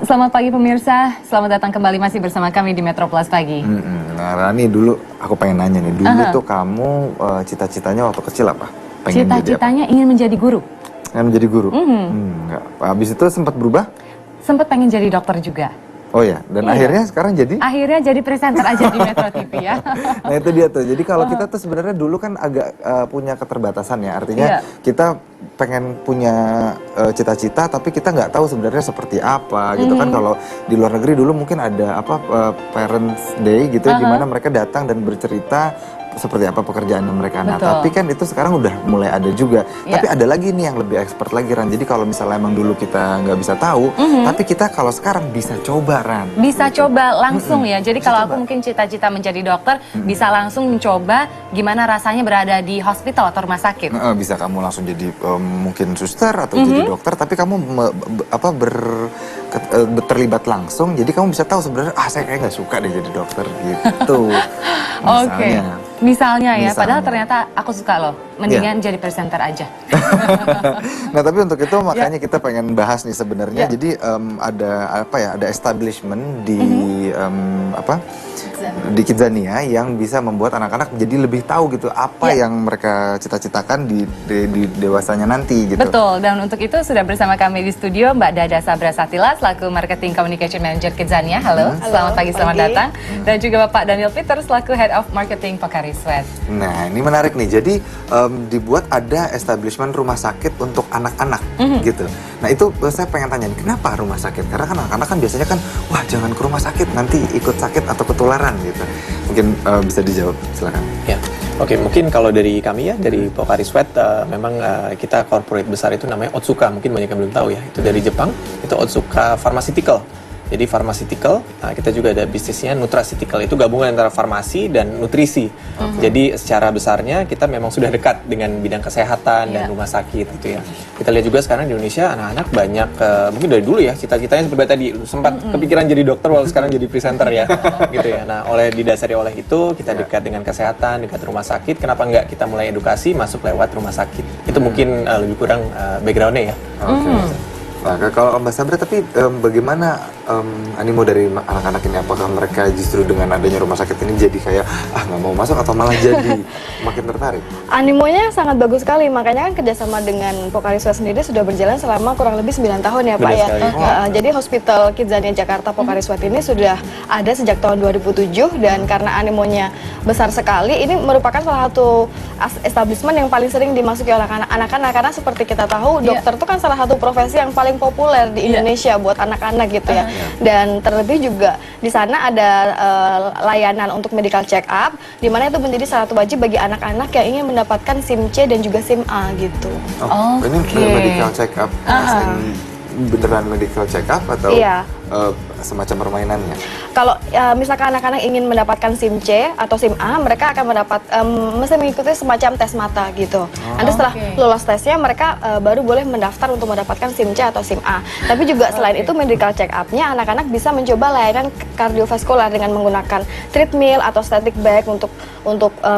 Selamat pagi pemirsa, selamat datang kembali masih bersama kami di Metro Plus Pagi. Nah Rani, dulu aku pengen nanya nih, dulu tuh kamu cita-citanya waktu kecil apa? Cita-citanya ingin menjadi guru. Ingin menjadi guru? Enggak. Habis itu sempat berubah? Sempat pengen jadi dokter juga. Oh ya, dan akhirnya sekarang jadi? Akhirnya jadi presenter aja di Metro TV ya. Nah itu dia tuh, jadi kalau kita tuh sebenarnya dulu kan agak punya keterbatasan ya, artinya kita pengen punya cita-cita tapi kita nggak tahu sebenarnya seperti apa gitu kan. Kalau di luar negeri dulu mungkin ada apa Parents Day gitu, di mana mereka datang dan bercerita seperti apa pekerjaan yang mereka. Nah, tapi kan itu sekarang udah mulai ada juga. Tapi ada lagi nih yang lebih expert lagi, Ran. Jadi kalau misalnya emang dulu kita nggak bisa tahu, tapi kita kalau sekarang bisa coba, Ran. Bisa coba langsung ya. Jadi kalau aku mungkin cita-cita menjadi dokter, bisa langsung mencoba gimana rasanya berada di hospital atau rumah sakit. Bisa kamu langsung jadi mungkin suster atau jadi dokter, tapi kamu terlibat langsung. Jadi kamu bisa tahu sebenarnya, saya kayak nggak suka deh jadi dokter gitu. Misalnya ya, padahal ternyata aku suka loh, mendingan jadi presenter aja. Nah tapi untuk itu makanya kita pengen bahas nih sebenarnya. Jadi ada establishment di di Kidzania yang bisa membuat anak-anak jadi lebih tahu gitu apa yang mereka cita-citakan di dewasanya nanti gitu. Betul, dan untuk itu sudah bersama kami di studio Mbak Dada Sabra Satila selaku Marketing Communication Manager Kidzania. Halo, selamat pagi, selamat datang. Dan juga Bapak Daniel Peter selaku Head of Marketing Pocari Sweat. Nah ini menarik nih, jadi dibuat ada establishment rumah sakit untuk anak-anak gitu. Nah itu saya pengen tanya, kenapa rumah sakit? Karena kan anak-anak kan biasanya kan, wah jangan ke rumah sakit, nanti ikut sakit atau ketularan gitu. Mungkin bisa dijawab, silakan. Ya, oke, mungkin kalau dari kami ya, dari Pocari Sweat, memang kita corporate besar itu namanya Otsuka, mungkin banyak yang belum tahu ya, itu dari Jepang, itu Otsuka Pharmaceutical. Jadi pharmaceutical, kita juga ada bisnisnya nutraceutical, itu gabungan antara farmasi dan nutrisi. Jadi secara besarnya kita memang sudah dekat dengan bidang kesehatan dan rumah sakit gitu ya. Kita lihat juga sekarang di Indonesia anak-anak banyak, mungkin dari dulu ya, cita-citanya seperti tadi, sempat kepikiran jadi dokter walau sekarang jadi presenter ya. Gitu ya. Nah didasari oleh itu, kita dekat dengan kesehatan, dekat rumah sakit, kenapa enggak kita mulai edukasi masuk lewat rumah sakit. Itu mungkin lebih kurang background-nya ya. Nah, kalau Mbak Sabra, tapi bagaimana animo dari anak-anak ini? Apakah mereka justru dengan adanya rumah sakit ini jadi kayak nggak mau masuk atau malah jadi makin tertarik? Animonya sangat bagus sekali, makanya kan kerjasama dengan Pocari Sweat sendiri sudah berjalan selama kurang lebih 9 tahun ya Pak ya. Jadi Hospital Kidzania Jakarta Pocari Sweat ini sudah ada sejak tahun 2007 dan karena animonya besar sekali, ini merupakan salah satu establishment yang paling sering dimasuki oleh anak-anak karena seperti kita tahu dokter itu kan salah satu profesi yang paling populer di Indonesia buat anak-anak gitu ya. Dan terlebih juga di sana ada layanan untuk medical check up, di mana itu menjadi salah satu wajib bagi anak-anak yang ingin mendapatkan SIM C dan juga SIM A gitu. Ini medical check up, beneran medical check up atau semacam permainannya? Kalau misalkan anak-anak ingin mendapatkan SIM C atau SIM A, mereka akan mesti mengikuti semacam tes mata gitu. Nanti setelah lolos tesnya, mereka baru boleh mendaftar untuk mendapatkan SIM C atau SIM A. Tapi juga selain itu medical check up-nya, anak-anak bisa mencoba layanan kardiovaskular dengan menggunakan treadmill atau static bag untuk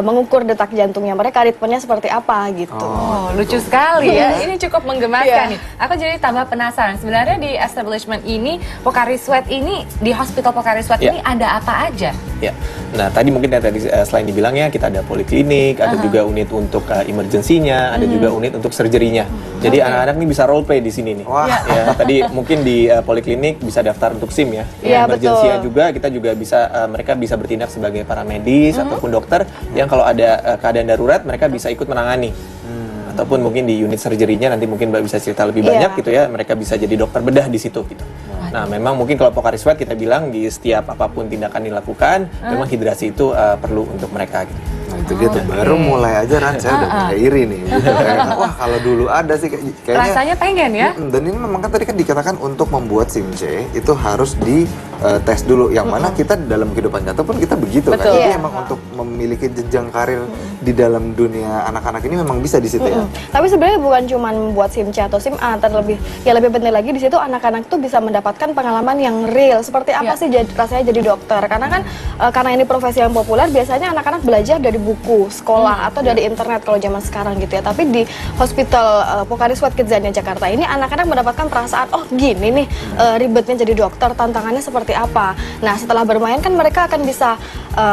mengukur detak jantungnya mereka, ritmenya seperti apa gitu. Lucu sekali ya. Ini cukup menggemaskan nih. Aku jadi tambah penasaran. Sebenarnya di establishment ini, Pocari Sweat ini, di Hospital Pocari Sweat ini ada apa aja? Ya, nah tadi mungkin tadi selain dibilang ya, kita ada poliklinik, ada juga unit untuk emergency-nya, ada juga unit untuk surgery-nya. Jadi anak-anak ini bisa role play di sini nih. Ya, tadi mungkin di poliklinik bisa daftar untuk SIM ya. Emergency-nya juga kita juga bisa, mereka bisa bertindak sebagai paramedis ataupun dokter yang kalau ada keadaan darurat mereka bisa ikut menangani. Ataupun mungkin di unit surgery-nya nanti mungkin Mbak bisa cerita lebih banyak gitu ya, mereka bisa jadi dokter bedah di situ gitu. Nah memang mungkin kalau Pocari Sweat kita bilang di setiap apapun tindakan dilakukan, memang hidrasi itu perlu untuk mereka gitu. Nah itu dia tuh, baru mulai aja Ran, saya udah mulai iri nih gitu. Wah kalau dulu ada sih kayaknya. Rasanya pengen ya. Dan ini memang kan tadi kan dikatakan untuk membuat SIM C itu harus di tes dulu, yang mana kita dalam kehidupan nyata pun kita begitu kan. Jadi emang untuk memiliki jenjang karir di dalam dunia anak-anak ini memang bisa di situ ya. Tapi sebenarnya bukan cuma membuat SIM C atau SIM A, lebih penting lagi di situ anak-anak tuh bisa mendapatkan pengalaman yang real. Seperti apa sih rasanya jadi dokter? Karena kan karena ini profesi yang populer, biasanya anak-anak belajar dari buku sekolah atau dari internet kalau zaman sekarang gitu ya. Tapi di Hospital Pocari Sweat Kidzania Jakarta ini anak-anak mendapatkan perasaan, oh gini nih ribetnya jadi dokter, tantangannya seperti apa. Nah setelah bermain kan mereka akan bisa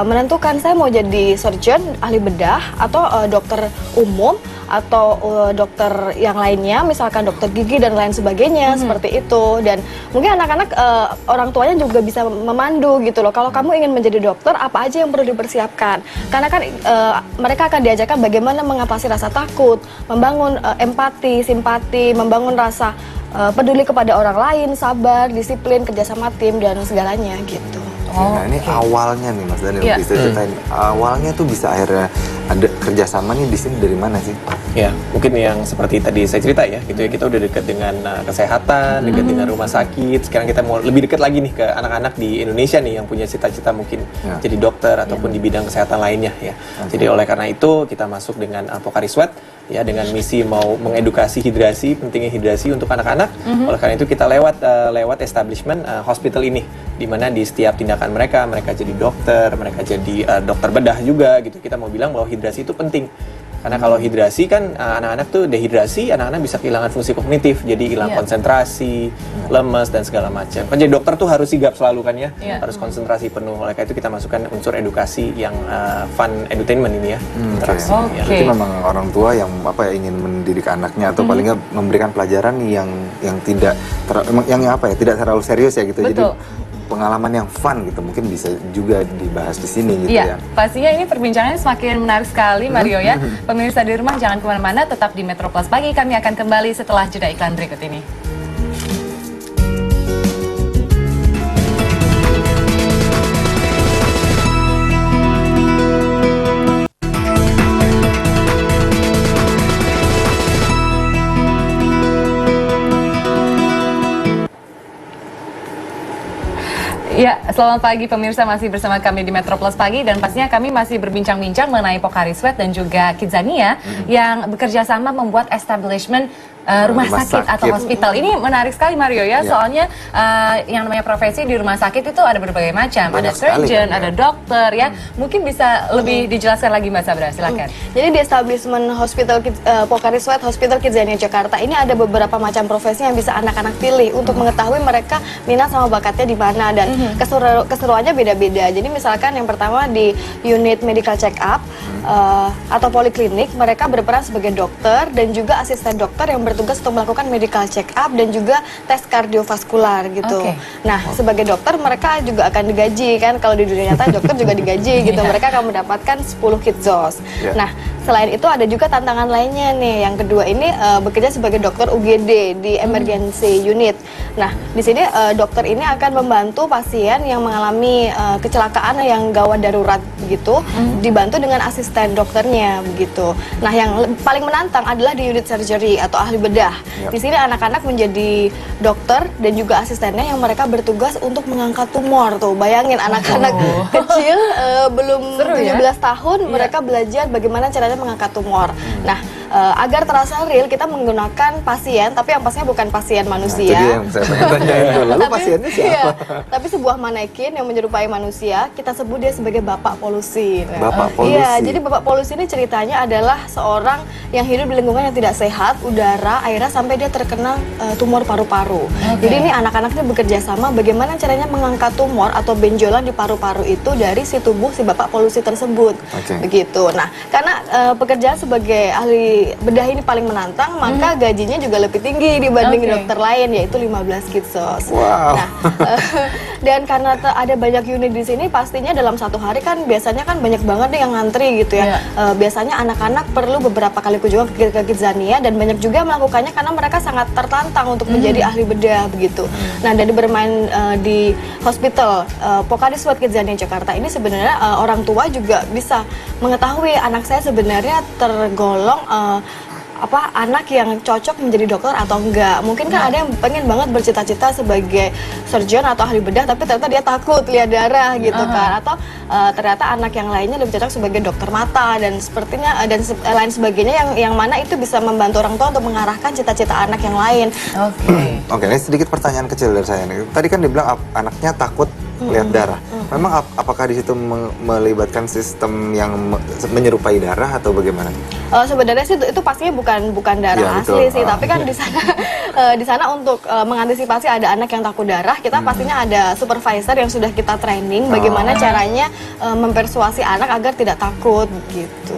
menentukan saya mau jadi surgeon, ahli bedah, atau dokter umum, atau dokter yang lainnya, misalkan dokter gigi dan lain sebagainya, seperti itu. Dan mungkin anak-anak orang tuanya juga bisa memandu gitu loh. Kalau kamu ingin menjadi dokter, apa aja yang perlu dipersiapkan? Karena kan mereka akan diajarkan bagaimana mengatasi rasa takut, membangun empati, simpati, membangun rasa peduli kepada orang lain, sabar, disiplin, kerjasama tim, dan segalanya gitu. Nah ini awalnya nih Mas Daniel, bisa ceritain awalnya tuh bisa akhirnya ada kerjasama nih di sini dari mana sih? Ya, mungkin yang seperti tadi saya cerita ya, gitu ya, kita udah dekat dengan kesehatan, dekat dengan rumah sakit. Sekarang kita mau lebih dekat lagi nih ke anak-anak di Indonesia nih yang punya cita-cita mungkin jadi dokter ataupun di bidang kesehatan lainnya ya. Jadi oleh karena itu kita masuk dengan Pocari Sweat ya, dengan misi mau mengedukasi hidrasi, pentingnya hidrasi untuk anak-anak. Oleh karena itu kita lewat establishment hospital ini, di mana di setiap tindakan mereka jadi dokter, mereka jadi dokter bedah juga gitu. Kita mau bilang bahwa hidrasi itu penting. Karena kalau hidrasi kan anak-anak tuh dehidrasi, anak-anak bisa kehilangan fungsi kognitif, jadi hilang konsentrasi, lemes dan segala macam. Kan jadi dokter tuh harus sigap selalu kan ya, harus konsentrasi penuh. Oleh karena itu kita masukkan unsur edukasi yang fun edutainment ini ya, interaksi. Ya. Berarti memang orang tua yang ingin mendidik anaknya atau paling nggak memberikan pelajaran yang tidak tidak terlalu serius ya gitu. Betul. Jadi pengalaman yang fun gitu mungkin bisa juga dibahas di sini gitu ya. Pastinya ini perbincangannya semakin menarik sekali Mario ya. Pemirsa di rumah jangan kemana-mana, tetap di Metro Plus Pagi. Kami akan kembali setelah jeda iklan berikut ini. Ya, selamat pagi pemirsa, masih bersama kami di Metro Plus Pagi dan pastinya kami masih berbincang-bincang mengenai Pocari Sweat dan juga Kidzania yang bekerja sama membuat establishment rumah sakit atau hospital. Ini menarik sekali Mario ya, soalnya yang namanya profesi di rumah sakit itu ada berbagai macam. Ada surgeon, ada dokter ya. Mungkin bisa lebih dijelaskan lagi Mbak Sabra, silakan. Jadi di establishment Hospital Pocari Sweat Hospital Kidzania Jakarta ini ada beberapa macam profesi yang bisa anak-anak pilih untuk mengetahui mereka minat sama bakatnya di mana, dan keseruannya beda-beda. Jadi misalkan yang pertama di unit medical check up atau poliklinik, mereka berperan sebagai dokter dan juga asisten dokter yang bertugas untuk melakukan medical check up dan juga tes kardiovaskular gitu. Nah, sebagai dokter mereka juga akan digaji kan, kalau di dunia nyata dokter juga digaji gitu. Mereka akan mendapatkan 10 kitzos. Nah, selain itu ada juga tantangan lainnya nih. Yang kedua ini bekerja sebagai dokter UGD di emergency unit. Nah, di sini dokter ini akan membantu pasien yang mengalami kecelakaan yang gawat darurat begitu, dibantu dengan asisten dokternya begitu. Nah, yang paling menantang adalah di unit surgery atau ahli bedah. Di sini anak-anak menjadi dokter dan juga asistennya yang mereka bertugas untuk mengangkat tumor tuh. Bayangin anak-anak kecil belum 17 tahun mereka belajar bagaimana caranya mengangkat tumor. Nah, agar terasa real kita menggunakan pasien, tapi yang pastinya bukan pasien manusia. Nah, itu yang saya pengen tanyain tuh. Lalu pasiennya siapa? Tapi sebuah manekin yang menyerupai manusia, kita sebut dia sebagai bapak polusi. Bapak polusi. Iya, jadi bapak polusi ini ceritanya adalah seorang yang hidup di lingkungan yang tidak sehat, udara, airnya, sampai dia terkena tumor paru-paru. Jadi ini anak-anaknya bekerja sama bagaimana caranya mengangkat tumor atau benjolan di paru-paru itu dari si tubuh si bapak polusi tersebut. Begitu. Nah, karena pekerjaan sebagai ahli bedah ini paling menantang, maka gajinya juga lebih tinggi dibanding dokter lain, yaitu 15 kitzos. Nah, dan karena ada banyak unit di sini, pastinya dalam satu hari kan biasanya kan banyak banget nih yang ngantri gitu ya. Biasanya anak-anak perlu beberapa kali kunjungan ke Kidzania, dan banyak juga melakukannya karena mereka sangat tertantang untuk menjadi ahli bedah begitu. Nah, dari bermain di hospital Pocari Sweat Kidzania Jakarta ini sebenarnya orang tua juga bisa mengetahui anak saya sebenarnya tergolong anak yang cocok menjadi dokter atau enggak. Mungkin kan ada yang pengen banget bercita-cita sebagai surgeon atau ahli bedah, tapi ternyata dia takut lihat darah gitu kan, atau ternyata anak yang lainnya lebih cocok sebagai dokter mata dan sepertinya dan lain sebagainya, yang mana itu bisa membantu orang tua untuk mengarahkan cita-cita anak yang lain. Oke, ini sedikit pertanyaan kecil dari saya nih. Tadi kan dibilang anaknya takut lihat darah. Memang apakah di situ melibatkan sistem yang menyerupai darah atau bagaimana? Sebenarnya sih itu pastinya bukan darah asli sih, tapi kan di sana di sana untuk mengantisipasi ada anak yang takut darah, kita pastinya ada supervisor yang sudah kita training bagaimana caranya mempersuasi anak agar tidak takut gitu.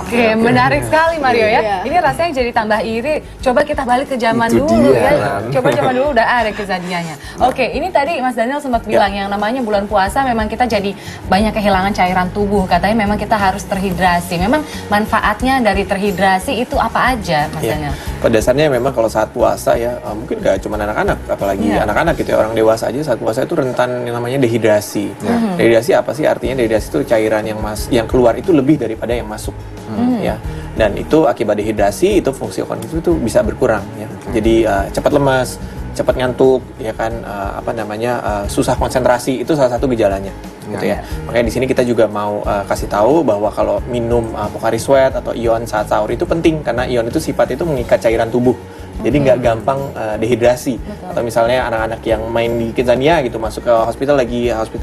Oke, menarik sekali Mario ya. Ini rasanya jadi tambah iri. Coba kita balik ke zaman Itu dulu dia, ya. kan? Coba zaman dulu udah ada kejadiannya. Oke, ini tadi Mas Daniel sempat bilang yang namanya bulan puasa memang kita jadi banyak kehilangan cairan tubuh. Katanya memang kita harus terhidrasi. Memang manfaatnya dari terhidrasi itu apa aja, Mas Daniel? Pada dasarnya memang kalau saat puasa ya, mungkin gak cuma anak-anak, apalagi anak-anak gitu ya, orang dewasa aja saat puasa itu rentan yang namanya dehidrasi. Dehidrasi apa sih? Artinya dehidrasi itu cairan yang keluar itu lebih daripada yang masuk. Ya. Dan itu akibat dehidrasi itu fungsi kognitif itu bisa berkurang ya. Jadi cepat lemas, cepat ngantuk, ya kan, susah konsentrasi, itu salah satu gejalanya, gitu ya. Makanya di sini kita juga mau kasih tahu bahwa kalau minum Pocari Sweat atau ion saat sahur itu penting karena ion itu sifat itu mengikat cairan tubuh. Jadi nggak gampang dehidrasi. Atau misalnya anak-anak yang main di Kidzania gitu masuk ke hospital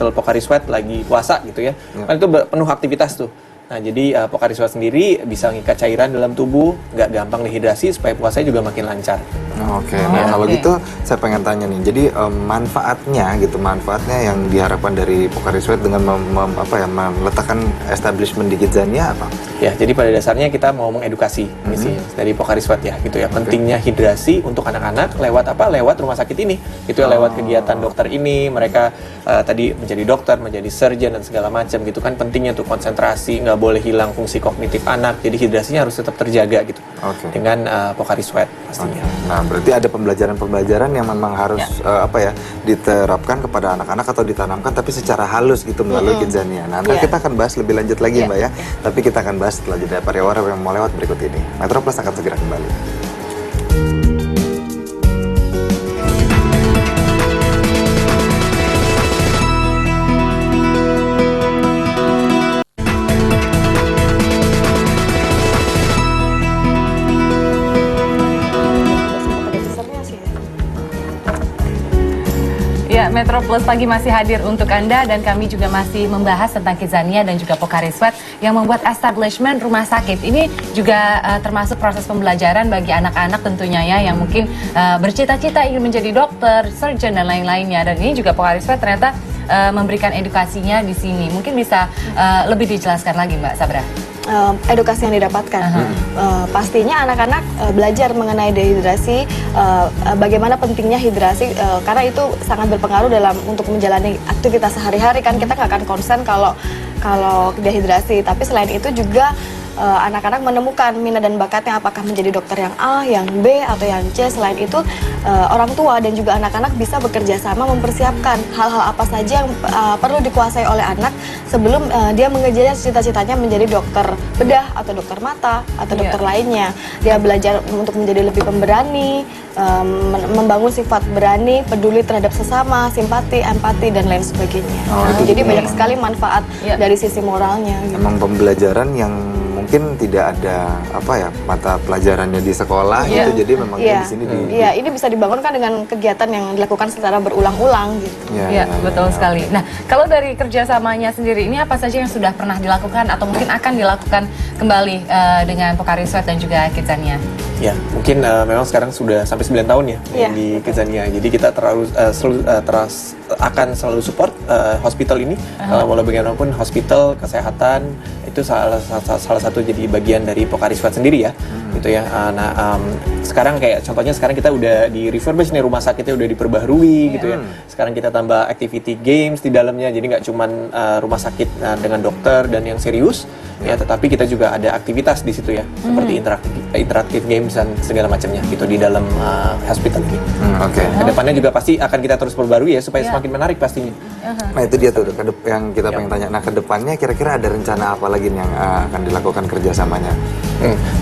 Pocari Sweat lagi puasa gitu ya. Kan itu penuh aktivitas tuh. Nah, jadi Pocari Sweat sendiri bisa mengikat cairan dalam tubuh, nggak gampang dehidrasi supaya puasanya juga makin lancar. Oke, nah kalau gitu saya pengen tanya nih, jadi manfaatnya yang diharapkan dari Pocari Sweat dengan meletakkan establishment di Kidzania apa? Ya, jadi pada dasarnya kita mau mengedukasi misi dari Pocari Sweat ya, gitu ya. Pentingnya hidrasi untuk anak-anak lewat apa? Lewat rumah sakit ini, gitu ya, lewat kegiatan dokter ini. Mereka tadi menjadi dokter, menjadi surgeon dan segala macam gitu kan. Pentingnya tuh konsentrasi, nggak boleh hilang fungsi kognitif anak. Jadi hidrasinya harus tetap terjaga gitu. Dengan Pocari Sweat pastinya. Nah, berarti ada pembelajaran yang memang harus diterapkan kepada anak-anak atau ditanamkan tapi secara halus gitu melalui Kidzania. Nah, nanti kita akan bahas lebih lanjut lagi Mbak ya. Tapi kita akan bahas setelah jeda pariwara yang mau lewat berikut ini. Metro Plus akan segera kembali. Ya, Metro Plus pagi masih hadir untuk Anda dan kami juga masih membahas tentang Kidzania dan juga Pocari Sweat yang membuat establishment rumah sakit. Ini juga termasuk proses pembelajaran bagi anak-anak tentunya ya yang mungkin bercita-cita ingin menjadi dokter, surgeon dan lain-lainnya. Dan ini juga Pocari Sweat ternyata memberikan edukasinya di sini. Mungkin bisa lebih dijelaskan lagi Mbak Sabra. Edukasi yang didapatkan. Pastinya anak-anak belajar mengenai dehidrasi, bagaimana pentingnya hidrasi, karena itu sangat berpengaruh dalam untuk menjalani aktivitas sehari-hari kan. Kita nggak akan konsen kalau dehidrasi, tapi selain itu juga anak-anak menemukan minat dan bakatnya, apakah menjadi dokter yang A, yang B, atau yang C. Selain itu orang tua dan juga anak-anak bisa bekerja sama mempersiapkan hal-hal apa saja yang perlu dikuasai oleh anak sebelum dia mengejar cita-citanya menjadi dokter bedah atau dokter mata atau dokter lainnya. Dia belajar untuk menjadi lebih pemberani, membangun sifat berani, peduli terhadap sesama, simpati, empati, dan lain sebagainya. Jadi banyak sekali manfaat dari sisi moralnya. Gitu. Memang pembelajaran yang mungkin tidak ada mata pelajarannya di sekolah gitu, jadi memang di sini ini bisa dibangunkan dengan kegiatan yang dilakukan secara berulang-ulang gitu. Betul sekali. Nah, kalau dari kerjasamanya sendiri ini apa saja yang sudah pernah dilakukan atau mungkin akan dilakukan kembali dengan Pocari Sweat dan juga Kidzania? Ya, mungkin memang sekarang sudah sampai 9 tahun ya di Kidzania. Jadi kita akan selalu support hospital ini. Walau bagaimanapun hospital, kesehatan itu salah satu jadi bagian dari Pocari Sweat sendiri ya. Gitu ya. Sekarang kayak contohnya sekarang kita udah di refurbish nih, rumah sakitnya udah diperbaharui gitu ya. Sekarang kita tambah activity games di dalamnya. Jadi nggak cuman rumah sakit dengan dokter dan yang serius ya, tetapi kita juga ada aktivitas di situ ya, seperti interaktif games dan segala macamnya gitu di dalam hospital ini. Kedepannya juga pasti akan kita terus perbarui ya supaya semakin menarik pastinya. Nah itu dia tuh yang kita pengen tanya. Nah kedepannya kira-kira ada rencana apa lagi yang akan dilakukan kerjasamanya?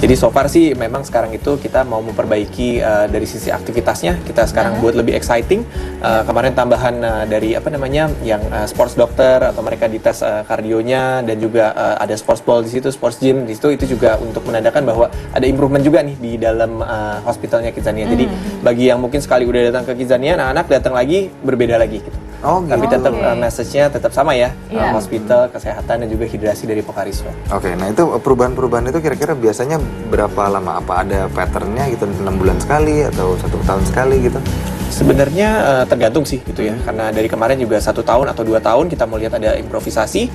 Jadi so far sih memang sekarang itu kita mau memperbaiki dari sisi aktivitasnya. Kita sekarang buat lebih exciting. Kemarin tambahan dari yang sports doctor atau mereka dites kardionya dan juga ada sports ball di situ, sports gym di situ, itu juga untuk menandakan bahwa ada improvement juga nih di dalam hospitalnya Kidzania. Jadi bagi yang mungkin sekali udah datang ke Kidzania, anak-anak datang lagi berbeda lagi gitu. Oh, gitu. Tapi tetap message-nya tetap sama ya, Iya. hospital, kesehatan dan juga hidrasi dari Pocari Sweat. Oke, nah itu perubahan-perubahan itu kira-kira biasanya berapa lama? Apa ada patternnya gitu, 6 bulan sekali atau 1 tahun sekali gitu? Sebenarnya tergantung sih gitu ya, karena dari kemarin juga 1 tahun atau 2 tahun kita mau lihat ada improvisasi,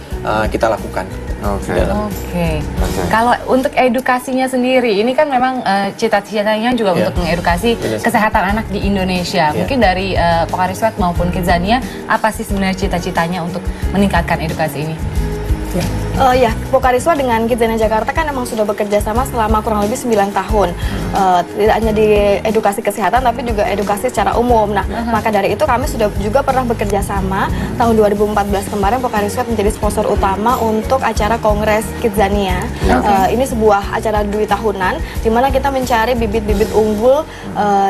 kita lakukan. Oke. Oke. Kalau untuk edukasinya sendiri, ini kan memang cita-citanya juga untuk mengedukasi Benar. kesehatan anak di Indonesia. Iya. Mungkin dari Pocari Sweat maupun Kidzania, apa sih sebenarnya cita-citanya untuk meningkatkan edukasi ini? Ya, Pocari Sweat dengan Kidzania Jakarta kan emang sudah bekerja sama selama kurang lebih 9 tahun. Tidak hanya di edukasi kesehatan, tapi juga edukasi secara umum. Nah, maka dari itu kami sudah juga pernah bekerja sama. Tahun 2014 kemarin Pocari Sweat menjadi sponsor utama untuk acara Kongres Kidzania. Ini sebuah acara dui tahunan, di mana kita mencari bibit-bibit unggul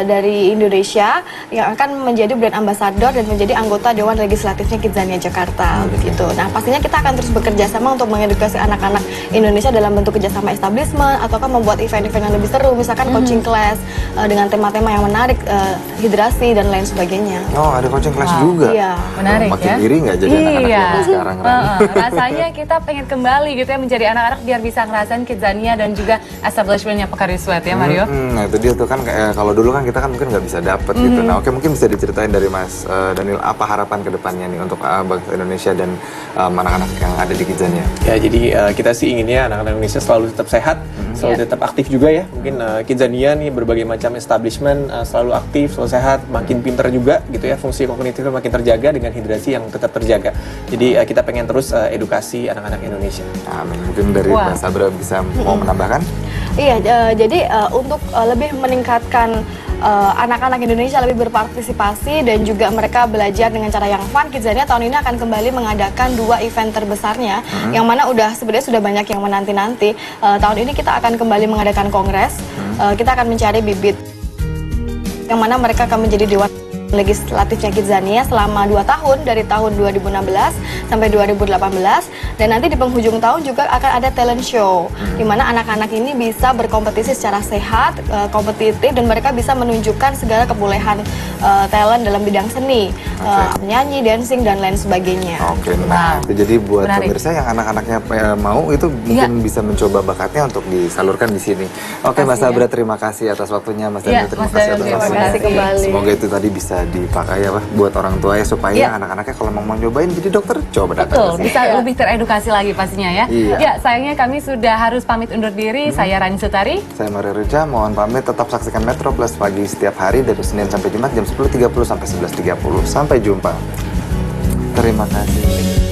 dari Indonesia yang akan menjadi brand ambassador dan menjadi anggota Dewan Legislatifnya Kidzania Jakarta. Begitu. Nah, pastinya kita akan terus bekerja sama untuk mengedukasi anak-anak Indonesia dalam bentuk kerjasama establishment ataukah membuat event-event yang lebih seru, misalkan coaching class dengan tema-tema yang menarik, hidrasi dan lain sebagainya. Oh, ada coaching class juga. Iya. Menarik Makin ya. iri nggak jadi anak-anak zaman sekarang? Ran? Rasanya kita pengen kembali gitu ya menjadi anak-anak biar bisa ngerasain Kidzania dan juga establishmentnya Pocari Sweat ya Mario. Nah itu dia tuh kan kayak kalau dulu kan kita kan mungkin nggak bisa dapet gitu. Nah oke, mungkin bisa diceritain dari Mas Daniel apa harapan kedepannya nih untuk bangsa Indonesia dan anak-anak yang ada di Kidzania. Ya, jadi kita sih inginnya anak-anak Indonesia selalu tetap sehat, selalu tetap aktif juga ya. Mungkin Kidzania nih berbagai macam establishment selalu aktif, selalu sehat, makin pinter juga gitu ya. Fungsi kognitifnya makin terjaga dengan hidrasi yang tetap terjaga. Jadi kita pengen terus edukasi anak-anak Indonesia. Amin. Mungkin dari Mbak Sabra bisa mau menambahkan? Iya, jadi untuk lebih meningkatkan anak-anak Indonesia lebih berpartisipasi dan juga mereka belajar dengan cara yang fun, Kidzania tahun ini akan kembali mengadakan 2 event terbesarnya, yang mana sebenarnya sudah banyak yang menanti-nanti. Tahun ini kita akan kembali mengadakan kongres, kita akan mencari bibit yang mana mereka akan menjadi Dewan Legislatifnya Kidzania selama 2 tahun, dari tahun 2016 sampai 2018, dan nanti di penghujung tahun juga akan ada talent show di mana anak-anak ini bisa berkompetisi secara sehat, kompetitif, dan mereka bisa menunjukkan segala kebolehan talent dalam bidang seni, menyanyi, dancing, dan lain sebagainya. Oke, nah itu jadi buat Menarik. pemirsa yang anak-anaknya mau itu mungkin bisa mencoba bakatnya untuk disalurkan di sini. Oke, Mas Sabra, terima kasih atas waktunya. Mas Daniel, terima Mas kasih Daniel, atas terima waktunya. kasih kembali. Semoga itu tadi bisa dipakai ya, Pak, buat orang tua ya, supaya anak-anaknya kalau mau nyobain jadi dokter, coba datang Betul, ke sini. bisa lebih teredukasi lagi pastinya ya. Iya. Ya, sayangnya kami sudah harus pamit undur diri. Saya Rani Sutari. Saya Mario Reja, mohon pamit, tetap saksikan Metro Plus pagi setiap hari dari Senin sampai Jumat jam 10.30 sampai 11.30. Sampai jumpa. Terima kasih.